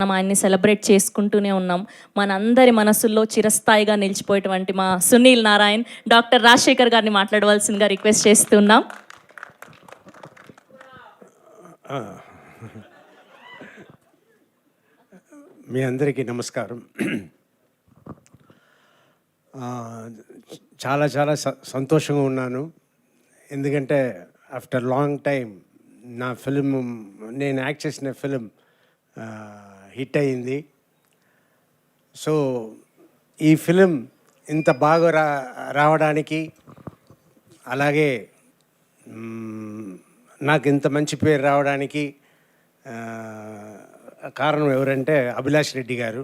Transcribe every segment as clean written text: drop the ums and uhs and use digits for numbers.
మనం ఆయన్ని సెలబ్రేట్ చేసుకుంటూనే ఉన్నాం. మనందరి మనసుల్లో చిరస్థాయిగా నిలిచిపోయేటువంటి మా సునీల్ నారాయణ్, డాక్టర్ రాజశేఖర్ గారిని మాట్లాడవలసిందిగా రిక్వెస్ట్ చేస్తున్నాం. మీ అందరికీ నమస్కారం. చాలా చాలా సంతోషంగా ఉన్నాను. ఎందుకంటే ఆఫ్టర్ లాంగ్ టైం నా ఫిలిం, నేను యాక్ట్ చేసిన ఫిలిం హిట్ అయింది. సో ఈ ఫిలిం ఇంత బాగా రావడానికి, అలాగే నాకు ఇంత మంచి పేరు రావడానికి కారణం ఎవరంటే అభిలాష్ రెడ్డి గారు.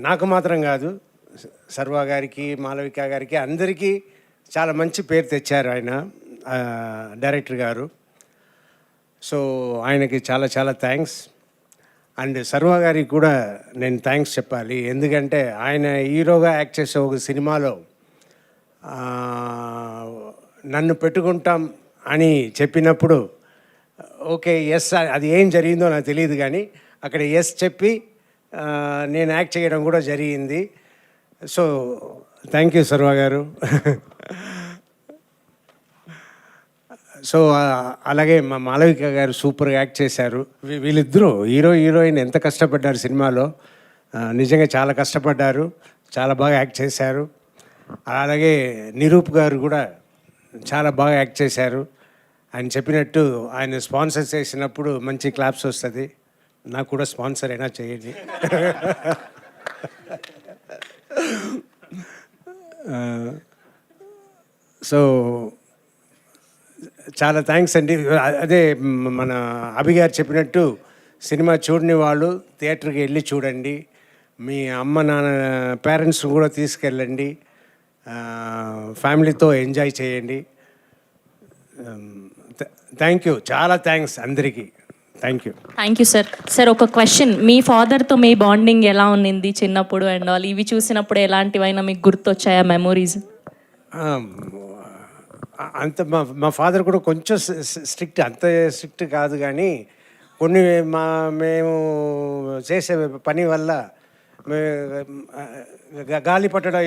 నాకు మాత్రం కాదు, సర్వా గారికి, మాలవిక గారికి, అందరికీ చాలా మంచి పేరు తెచ్చారు ఆయన, డైరెక్టర్ గారు. సో ఆయనకి చాలా చాలా థ్యాంక్స్. అండ్ సర్వా గారికి కూడా నేను థ్యాంక్స్ చెప్పాలి. ఎందుకంటే ఆయన హీరోగా యాక్ట్ చేసే ఒక సినిమాలో నన్ను పెట్టుకుంటాం అని చెప్పినప్పుడు ఓకే ఎస్, అది ఏం జరిగిందో నాకు తెలియదు, కానీ అక్కడ ఎస్ చెప్పి నేను యాక్ట్ చేయడం కూడా జరిగింది. సో థ్యాంక్ యూ సర్వా గారు. సో అలాగే మా మాలవిక గారు సూపర్గా యాక్ట్ చేశారు. వీళ్ళిద్దరూ హీరోయిన్ ఎంత కష్టపడ్డారు సినిమాలో, నిజంగా చాలా కష్టపడ్డారు, చాలా బాగా యాక్ట్ చేశారు. అలాగే నిరూప్ గారు కూడా చాలా బాగా యాక్ట్ చేశారు. ఆయన చెప్పినట్టు ఆయన స్పాన్సర్ చేసినప్పుడు మంచి క్లాప్స్ వస్తుంది. నాకు కూడా స్పాన్సర్ అయినా చేయండి. సో చాలా థ్యాంక్స్ అండి. అదే మన అభి గారు చెప్పినట్టు సినిమా చూడని వాళ్ళు థియేటర్కి వెళ్ళి చూడండి. మీ అమ్మ నాన్న పేరెంట్స్ కూడా తీసుకెళ్ళండి, ఫ్యామిలీతో ఎంజాయ్ చేయండి. థ్యాంక్ యూ, చాలా థ్యాంక్స్ అందరికీ. Thank you. Thank you sir. Sir ఒక క్వశ్చన్, మీ ఫాదర్తో మీ బాండింగ్ ఎలా ఉన్నింది చిన్నప్పుడు అండ్ ఆల్? ఇవి చూసినప్పుడు ఎలాంటివైనా మీకు గుర్తొచ్చాయా మెమోరీస్? అంత మా ఫాదర్ కూడా కొంచెం స్ట్రిక్ట్, అంత స్ట్రిక్ట్ కాదు, కానీ కొన్ని మేము చేసే పని వల్ల గాలి పట్టడం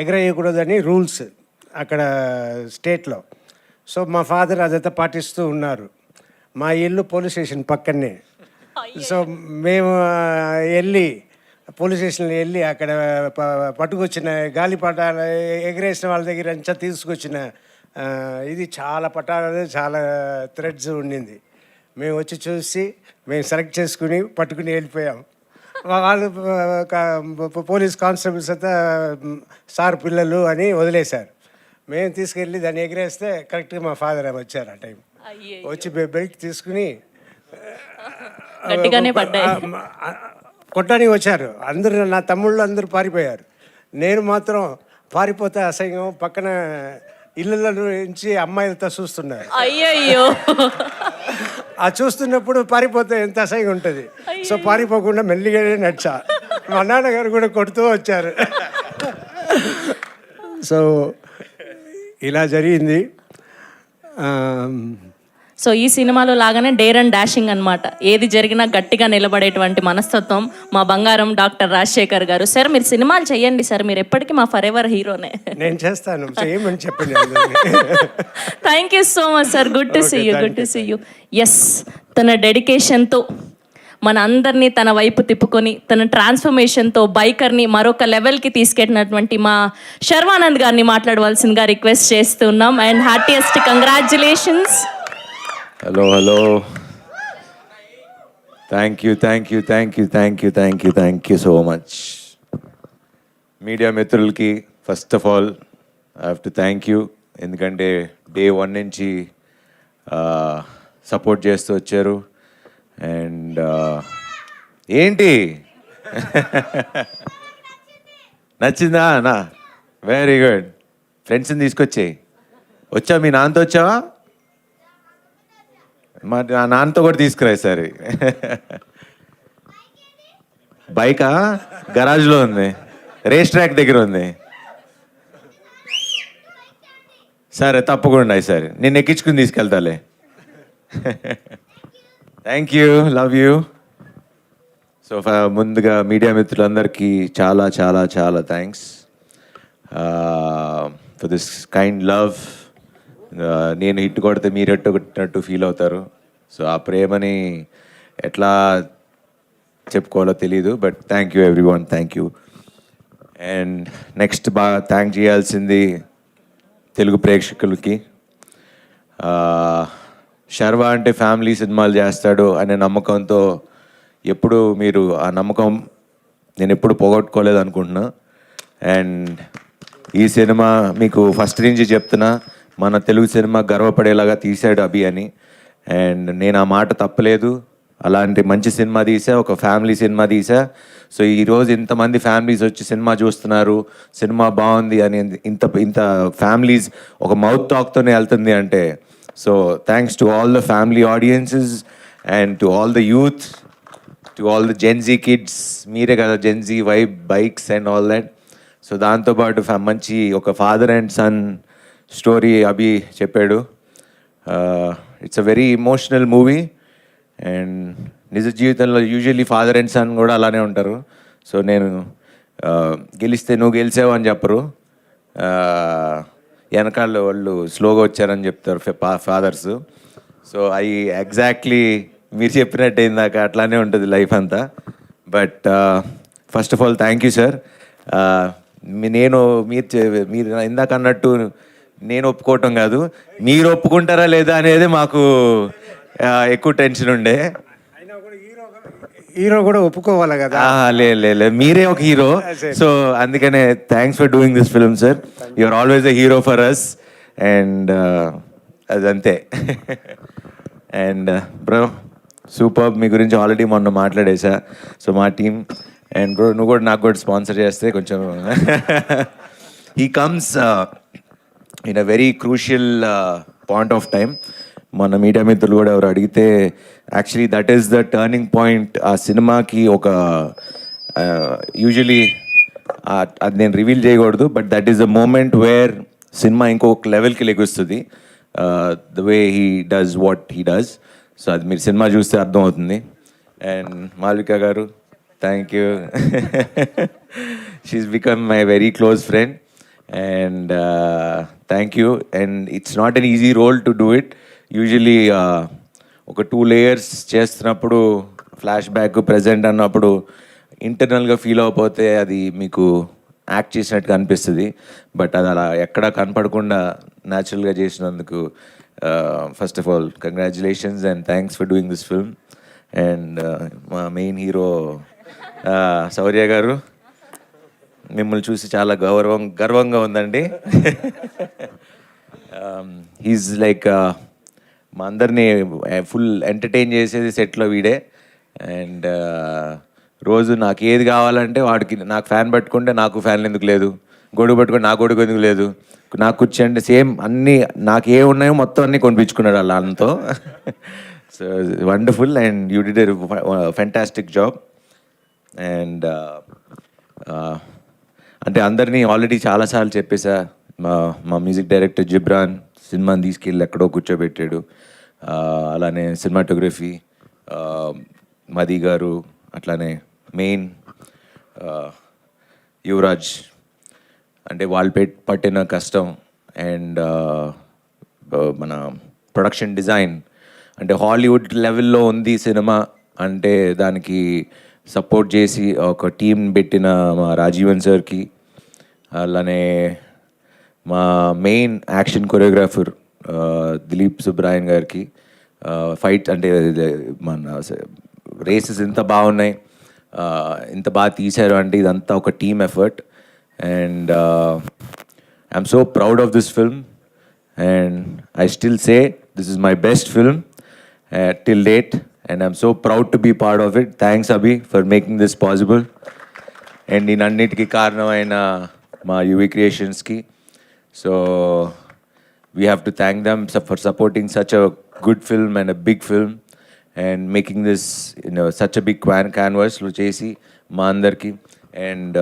ఎగరేయకూడదని రూల్స్ అక్కడ స్టేట్లో. సో మా ఫాదర్ అదంతా పాటిస్తూ ఉన్నారు. మా ఇల్లు పోలీస్ స్టేషన్ పక్కనే. సో మేము వెళ్ళి పోలీస్ స్టేషన్లో వెళ్ళి అక్కడ పట్టుకొచ్చిన గాలిపటాలు ఎగరేసిన వాళ్ళ దగ్గర అంతా తీసుకొచ్చిన ఇది చాలా పటాలు, చాలా థ్రెడ్స్ ఉండింది. మేము వచ్చి చూసి మేము సెలెక్ట్ చేసుకుని పట్టుకుని వెళ్ళిపోయాం. వాళ్ళు పోలీస్ కానిస్టేబుల్స్ అంతా సార్ పిల్లలు అని వదిలేశారు. మేము తీసుకెళ్ళి దాన్ని ఎగరేస్తే కరెక్ట్గా మా ఫాదర్ వచ్చారు. ఆ టైం వచ్చి బెల్ట్ తీసుకుని కొట్టడానికి వచ్చారు. అందరూ, నా తమ్ముళ్ళు అందరూ పారిపోయారు. నేను మాత్రం పారిపోతే అసహ్యం, పక్కన ఇళ్ళ నుంచి అమ్మాయిలతో చూస్తున్నారు. అయ్యయ్యో, ఆ చూస్తున్నప్పుడు పారిపోతే ఎంత అసహ్యంగా ఉంటుంది. సో పారిపోకుండా మెల్లిగానే నడిచా. మా నాన్నగారు కూడా కొడుతూ వచ్చారు. సో ఇలా జరిగింది. సో ఈ సినిమాలో లాగానే డేర్ అండ్ డాషింగ్ అనమాట, ఏది జరిగినా గట్టిగా నిలబడేటువంటి మనస్తత్వం మా బంగారం డాక్టర్ రాజశేఖర్ గారు. సార్ మీరు సినిమాలు చేయండి సార్, మీరు ఎప్పటికీ మా ఫర్ ఎవర్ హీరోనే. నేను చేస్తాను, చేయమని చెప్పండి. Thank you so much sir. Good to see you, good to see you. Yes, తన డెడికేషన్తో మన అందరినీ తన వైపు తిప్పుకొని, తన ట్రాన్స్ఫర్మేషన్తో బైకర్ని మరొక లెవెల్కి తీసుకెళ్ళినటువంటి మా శర్వానంద్ గారిని మాట్లాడవలసిందిగా రిక్వెస్ట్ చేస్తున్నాం. And heartiest congratulations. Hello, thank you so much. Media మిత్రులకి first of all I have to thank you. ఎందుకంటే డే 1 నుంచి సపోర్ట్ చేస్తూ వచ్చారు. అండ్ ఏంటి నచ్చిందా? Very good. ఫ్రెండ్స్ని తీసుకొచ్చేయి. వచ్చా, మీ నాన్నతో వచ్చావా? మరి నా నాన్నతో కూడా తీసుకురా సరే. బైకా గరాజ్లో ఉంది, రేస్ ట్రాక్ దగ్గర ఉంది. సరే తప్పకుండా సరే, నేను ఎక్కించుకుని తీసుకెళ్తాలే. Thank you, love you. So ముందుగా మీడియా మిత్రులందరికీ చాలా చాలా చాలా thanks for this kind love. నేను హిట్ కొడితే మీరు హిట్ కొట్టినట్టు ఫీల్ అవుతారు. సో ఆ ప్రేమని ఎట్లా చెప్పుకోవాలో తెలీదు, but thank you every one, thank you. And next బాగా థ్యాంక్ చేయాల్సింది తెలుగు ప్రేక్షకులకి. శర్వా అంటే ఫ్యామిలీ సినిమాలు చేస్తాడు అనే నమ్మకంతో ఎప్పుడు మీరు ఆ నమ్మకం నేను ఎప్పుడు పోగొట్టుకోలేదు అనుకుంటున్నా. అండ్ ఈ సినిమా మీకు ఫస్ట్ నుంచి చెప్తున్నా, మన తెలుగు సినిమా గర్వపడేలాగా తీశాడు అభి అని. అండ్ నేను ఆ మాట తప్పలేదు. అలాంటి మంచి సినిమా తీసా, ఒక ఫ్యామిలీ సినిమా తీసా. సో ఈరోజు ఇంతమంది ఫ్యామిలీస్ వచ్చి సినిమా చూస్తున్నారు, సినిమా బాగుంది అని ఇంత ఇంత ఫ్యామిలీస్ ఒక మౌత్ టాక్తోనే వెళ్తుంది అంటే, so thanks to all the family audiences and to all the youth, to all the Gen Z kids. మీరే కదా Gen Z vibe, bikes and all that. So దాంతోపాటు మంచి ఒక ఫాదర్ అండ్ సన్ స్టోరీ అభి చెప్పాడు. It's a very emotional movie. And నిజ జీవితంలో usually father and sun కూడా అలానే ఉంటారు. సో నేను గెలిస్తే నువ్వు గెలిచావు అని చెప్పరు, వెనకాల వాళ్ళు స్లోగా వచ్చారని చెప్తారు ఫాదర్స్. సో అవి ఎగ్జాక్ట్లీ మీరు చెప్పినట్టు ఇందాక అట్లానే ఉంటుంది లైఫ్ అంతా. But first of all thank you sir. నేను మీరు ఇందాక అన్నట్టు నేను ఒప్పుకోవటం కాదు, మీరు ఒప్పుకుంటారా లేదా అనేది మాకు ఎక్కువ టెన్షన్ ఉండే. హీరో కూడా ఒప్పుకోవాలి కదా. లే మీరే ఒక హీరో. సో అందుకనే thanks for doing this film sir. You are always a hero for us. And అదంతే. అండ్ బ్రో సూపర్, మీ గురించి ఆల్రెడీ మొన్న మాట్లాడేసా. సో మా టీం అండ్ బ్రో నువ్వు కూడా నాకు కూడా స్పాన్సర్ చేస్తే కొంచెం he comes in a very crucial point of time. మన మీడియా మిత్రులు కూడా ఎవరు అడిగితే actually that is the turning point ఆ సినిమాకి. ఒక యూజువలీ అది నేను రివీల్ చేయకూడదు, but that is the moment where cinema ఇంకొక లెవెల్కి లెగుస్తుంది. The way he does what he does. So అది మీరు సినిమా చూస్తే అర్థమవుతుంది. అండ్ మాల్విక గారు thank you. She is become my very close friend. And thank you. And it's not an easy role to do it. Usually ఒక 2 layers చేస్తున్నప్పుడు flash back present అన్నప్పుడు ఇంటర్నల్గా feel అవ్వకపోతే అది మీకు యాక్ట్ చేసినట్టుగా అనిపిస్తుంది. బట్ అది అలా ఎక్కడా కనపడకుండా న్యాచురల్గా చేసినందుకు first of all congratulations and thanks for doing this film. And మా మెయిన్ హీరో శౌర్య గారు, మిమ్మల్ని చూసి చాలా గర్వంగా ఉందండి. హీజ్ లైక్ మా అందరినీ ఫుల్ ఎంటర్టైన్ చేసేది సెట్లో వీడే. అండ్ రోజు నాకు ఏది కావాలంటే వాడికి, నాకు ఫ్యాన్ పట్టుకుంటే నాకు ఫ్యాన్లు ఎందుకు లేదు, గొడుగు పట్టుకుంటే నాకు గొడుగు ఎందుకు లేదు, నాకు కూర్చోండి సేమ్ అన్నీ నాకు ఏ ఉన్నాయో మొత్తం అన్నీ కొనిపించుకున్నాడు వాళ్ళ అన్నతో. So wonderful and you did a fantastic job. And అంటే అందరినీ ఆల్రెడీ చాలాసార్లు చెప్పేసా. మా మ్యూజిక్ డైరెక్టర్ జిబ్రాన్ సినిమాని తీసుకెళ్ళి ఎక్కడో కూర్చోబెట్టాడు. అలానే సినిమాటోగ్రఫీ మది గారు, అట్లానే మెయిన్ యువరాజ్, అంటే వాళ్ళు పట్టిన కష్టం. అండ్ మన ప్రొడక్షన్ డిజైన్ అంటే హాలీవుడ్ లెవెల్లో ఉంది సినిమా అంటే దానికి సపోర్ట్ చేసి ఒక టీం పెట్టిన మా రాజీవన్ సార్కి, అలానే మా main action choreographer Dilip Subrayan గారికి, ఫైట్ అంటే మన రేసెస్ ఎంత బాగున్నాయి, ఇంత బాగా తీశారు అంటే ఇదంతా ఒక team effort. And I'm so proud of this film and I still say this is my best film till date and I'm so proud to be part of it. Thanks Abhi for making this possible. And in annitiki karanamaina ma UV creations ki, so we have to thank them for supporting such a good film and a big film and making this, you know, such a big canvas lo chesi ma andarki. And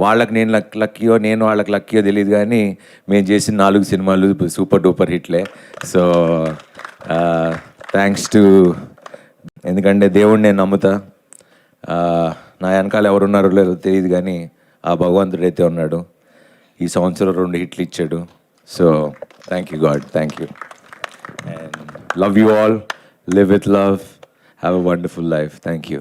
వాళ్ళకి నేను లక్కీయో నేను వాళ్ళకి లక్కీయో తెలియదు కానీ మేము చేసిన 4 సినిమాలు super duper హిట్లే. సో థ్యాంక్స్ టు ఎందుకంటే దేవుడిని నేను నమ్ముతా. నా వెనకాల ఎవరున్నారో లేదో తెలియదు, కానీ ఆ భగవంతుడైతే ఉన్నాడు. ఈ సంవత్సరం 2 హిట్లు ఇచ్చాడు. So thank you God, thank you. And love you all, live with love, have a wonderful life. Thank you.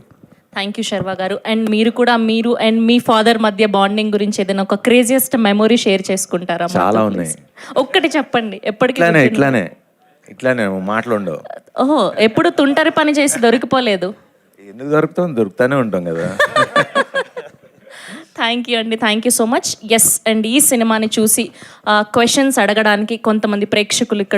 Thank you Sharwa గారు. అండ్ మీరు కూడా మీరు అండ్ మీ ఫాదర్ మధ్య బాండింగ్ గురించి ఏదైనా ఒక క్రేజియస్ట్ మెమొరీ షేర్ చేసుకుంటారా? చాలా ఉన్నాయి. ఒక్కటి చెప్పండి. ఎప్పటికీ ఇట్లానే మాటలు ఉండవు. ఓహో, ఎప్పుడు తుంటరి పని చేసి దొరికిపోలేదు. ఎందుకు దొరుకుతానే ఉంటాం కదా. థ్యాంక్ యూ అండి, thank you so much. Yes, and ఈ సినిమాని చూసి క్వశ్చన్స్ అడగడానికి కొంతమంది ప్రేక్షకులు ఇక్కడ